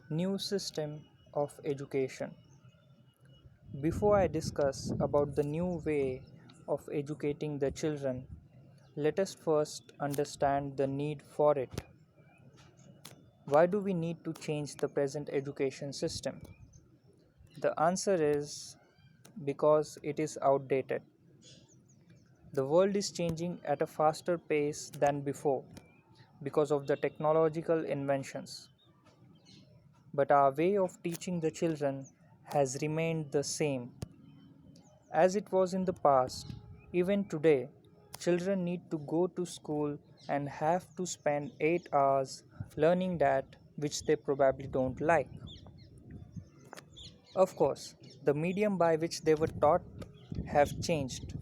New system of education. Before I discuss about the new way of educating the children, let us first understand the need for it. Why do we need to change the present education system? The answer is because it is outdated. The world is changing at a faster pace than before because of the technological inventions. But our way of teaching the children has remained the same as it was in the past. Even today, children need to go to school and have to spend 8 hours learning that which they probably don't like. Of course, the medium by which they were taught have changed.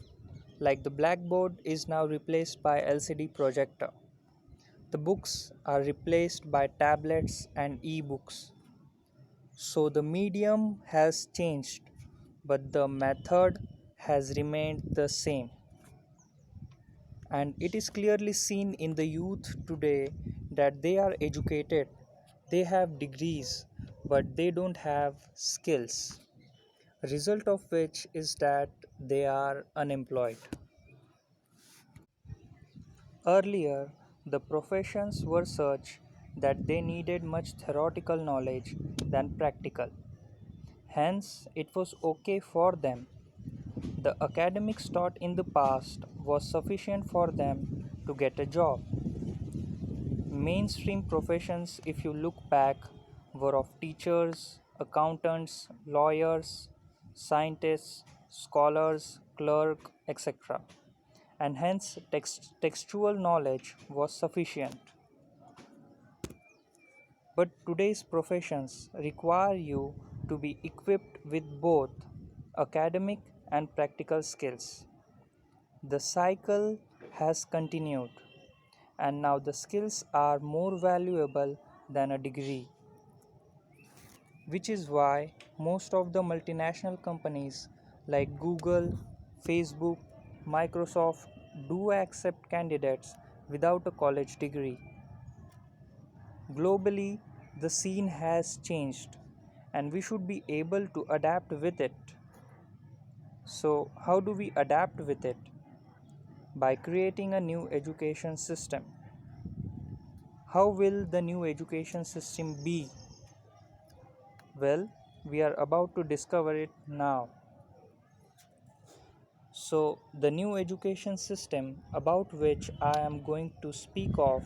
Like the blackboard is now replaced by LCD projector. The books are replaced by tablets and e-books. So the medium has changed, but the method has remained the same. And it is clearly seen in the youth today that they are educated, they have degrees, but they don't have skills. Result of which is that they are unemployed. Earlier, the professions were such that they needed much theoretical knowledge than practical. Hence, it was okay for them. The academics taught in the past was sufficient for them to get a job. Mainstream professions, if you look back, were of teachers, accountants, lawyers, scientists, scholars, clerk, etc. And hence textual knowledge was sufficient. But today's professions require you to be equipped with both academic and practical skills. The cycle has continued, and now the skills are more valuable than a degree, which is why most of the multinational companies like Google, Facebook, Microsoft do accept candidates without a college degree. Globally, the scene has changed and we should be able to adapt with it. So, how do we adapt with it? By creating a new education system. How will the new education system be? Well, we are about to discover it now. So, the new education system about which I am going to speak of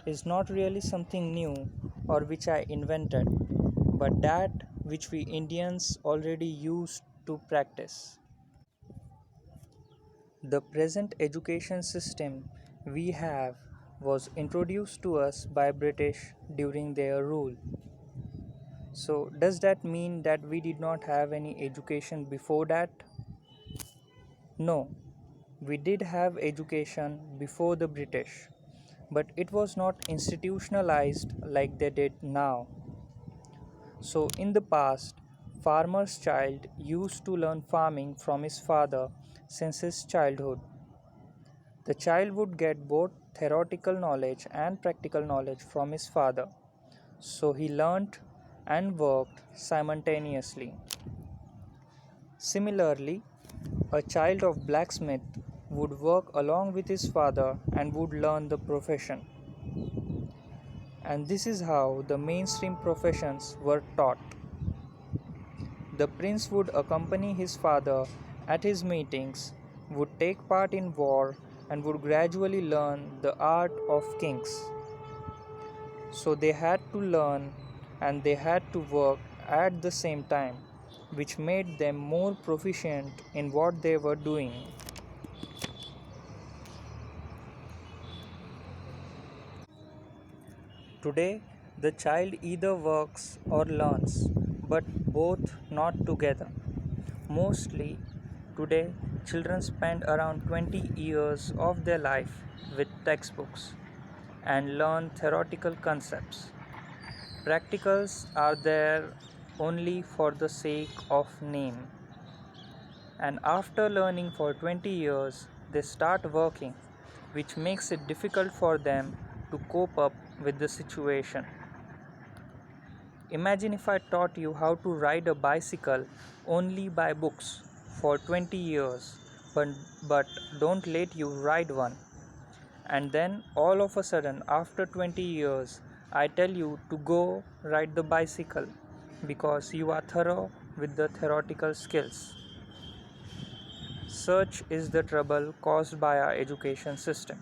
is not really something new or which I invented, but that which we Indians already used to practice. The present education system we have was introduced to us by British during their rule. So, does that mean that we did not have any education before that? No, we did have education before the British, but it was not institutionalized like they did now. So, in the past, farmer's child used to learn farming from his father since his childhood. The child would get both theoretical knowledge and practical knowledge from his father, so he learnt and worked simultaneously. Similarly, a child of blacksmith would work along with his father and would learn the profession. And this is how the mainstream professions were taught. The prince would accompany his father at his meetings, would take part in war, and would gradually learn the art of kings. So they had to learn and they had to work at the same time, which made them more proficient in what they were doing. Today, the child either works or learns, but both not together. Mostly, today, children spend around 20 years of their life with textbooks and learn theoretical concepts. Practicals are there only for the sake of name. And after learning for 20 years, they start working, which makes it difficult for them to cope up with the situation. Imagine if I taught you how to ride a bicycle only by books for 20 years, but, but don't let you ride one. And then all of a sudden, after 20 years, I tell you to go ride the bicycle because you are thorough with the theoretical skills. Such is the trouble caused by our education system.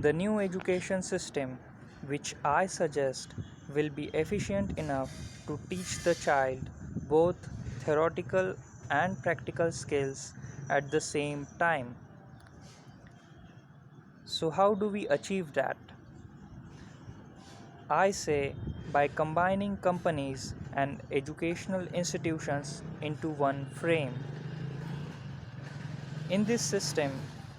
The new education system, which I suggest, will be efficient enough to teach the child both theoretical and practical skills at the same time. So, how do we achieve that? I say by combining companies and educational institutions into one frame. In this system,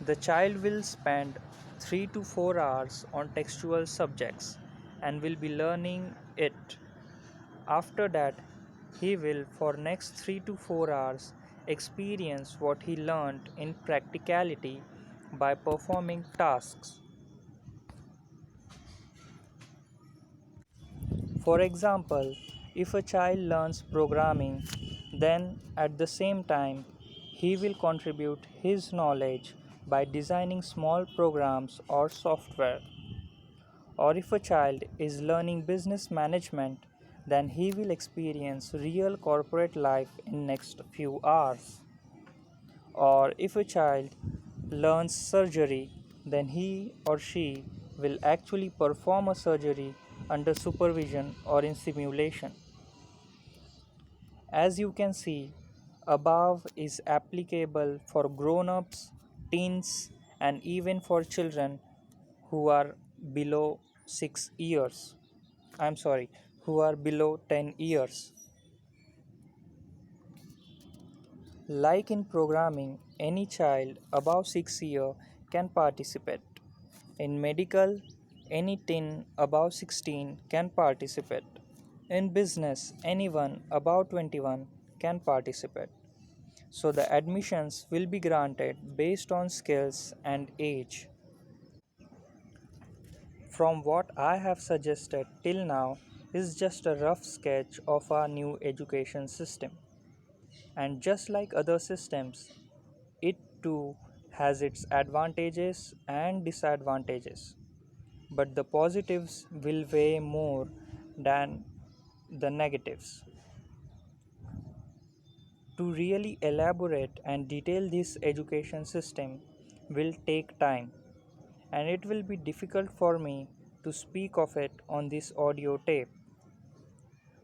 the child will spend 3 to 4 hours on textual subjects and will be learning it. After that, he will for next 3 to 4 hours experience what he learned in practicality by performing tasks. For example, if a child learns programming, then at the same time he will contribute his knowledge by designing small programs or software. Or if a child is learning business management, then he will experience real corporate life in next few hours. Or if a child learns surgery, then he or she will actually perform a surgery under supervision or in simulation. As you can see, above is applicable for grown-ups, teens, and even for children who are below 6 years. I'm sorry, who are below 10 years. Like in programming, any child above 6 years can participate. In medical, any teen above 16 can participate. In business, anyone above 21 can participate. So the admissions will be granted based on skills and age. From what I have suggested till now is just a rough sketch of our new education system. And just like other systems, it too has its advantages and disadvantages. But the positives will weigh more than the negatives. To really elaborate and detail this education system will take time, and it will be difficult for me to speak of it on this audio tape.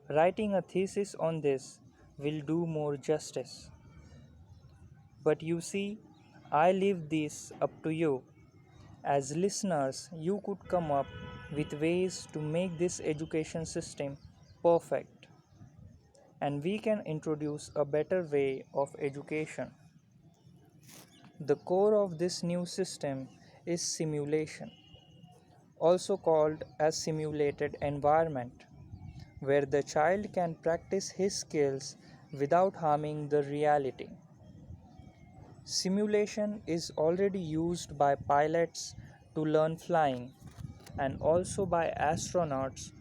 Writing a thesis on this will do more justice. But you see, I leave this up to you. As listeners, you could come up with ways to make this education system perfect, and we can introduce a better way of education. The core of this new system is simulation, also called as simulated environment, where the child can practice his skills without harming the reality. Simulation is already used by pilots to learn flying and also by astronauts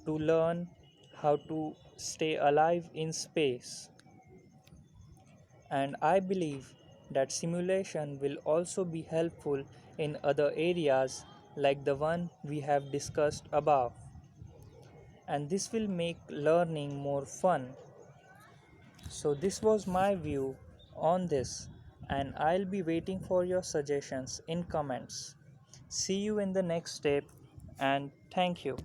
to learn how to stay alive in space. And I believe that simulation will also be helpful in other areas like the one we have discussed above. And this will make learning more fun. So, this was my view on this, and I'll be waiting for your suggestions in comments. See you in the next step, and thank you.